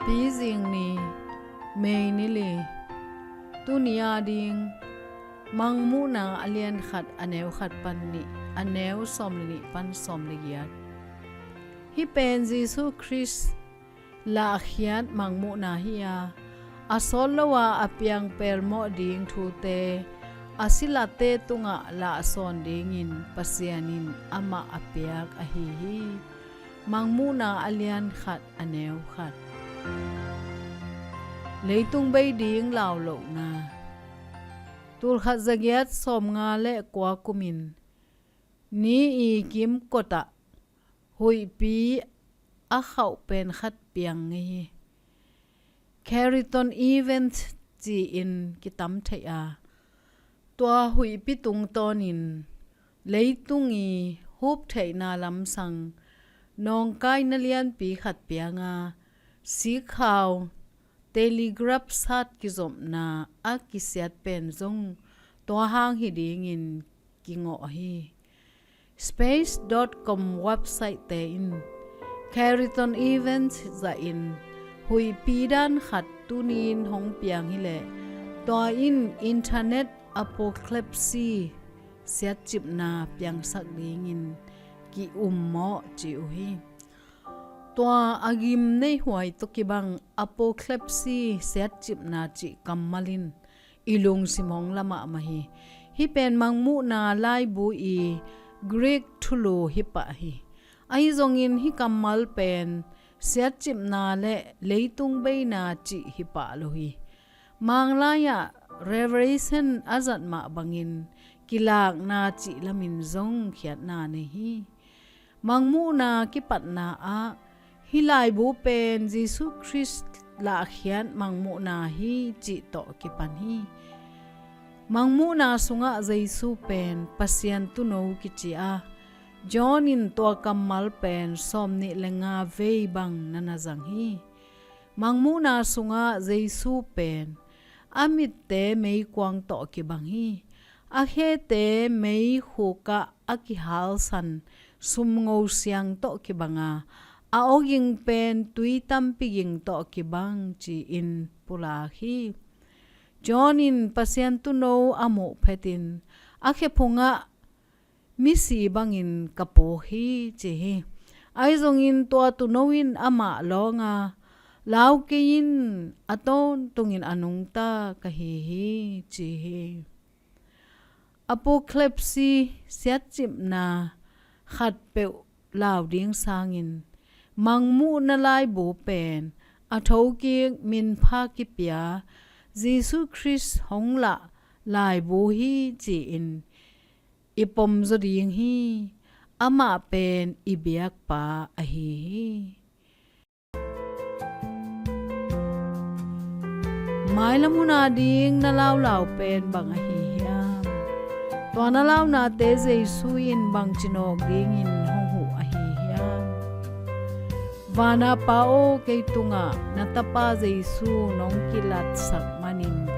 PIZINGNI mainili tunia ding MANGMUHNA alian khat aneu khat panni aneu somni pan somligiat hi pen Jesu Khris lahkhiat MANGMUHNA hiya asolawa apiang pelmawh ding thute silate tungah lahsawn dingin Pasianin amah piak hi MANGMUHNA alian khat aneu khat Leitung Bei ding Laulohna tul khat zagiat som nga le kwa kumin ni I kim kota hui pi a khau pen khat piang ngi Khariton event chi in kitam thaya tua hui pi tung tonin leitungi hup thai na lam sang nong kai na lian pi khat pianga si khaw telegraph sat ki zom na a ki siat pen zong to hang hi ding in ki ngo hi space.com website te in Khariton event za in hui pi dan khat tunin hong piang hi le to in internet apocalypse siat chip na piang sak ding in ki mo chi hi tua agim nei huai to kibang apocalypse set chip na chi kammalin ilung simong lama mahi hi pen MANGMUHNA lai bu I Greek thulu hi pa hi ai zongin hi kammal pen set chip na le Leitung Bei na chi hi pa lo hi manglaya revelation azat ma bangin kilak na chi lamin zong khiat na ne hi MANGMUHNA ki pat na a hilai bu pen Jesu Khris lahkhiat MANGMUHNA hi chi to ki pan hi MANGMUHNA sunga Jesu pen Pasian tu no ki chi a John in to kamal pen somni lenga vei bang nana jang hi MANGMUHNA sunga Jesu pen amit te mei kwang to ki bang hi a he te mei khuka aki hal san sum ngo siang to ki banga a oging pen tui tampi ging to ki bang chi in pula hi John in Pasian tu no amo phetin a khe phunga misi bangin kapo hi chi hi ai zong in to tu no in ama longa lau ke in aton tungin anung ta ka hi chi hi apocalypse siat chip na khat pe lau ding sangin MANGMUHNA lai bu pen a thoki min pha ki pia Jesu Khris hongla lai bu hi chi in ipom zo ding hi ama pen ibiak pa a hi MANMUHNA ding na lau pen bang a hi hiam to na lau na te Jesu in bang chinok ding in Vana pao kay tunga natapa Jesu nong kilat sak manin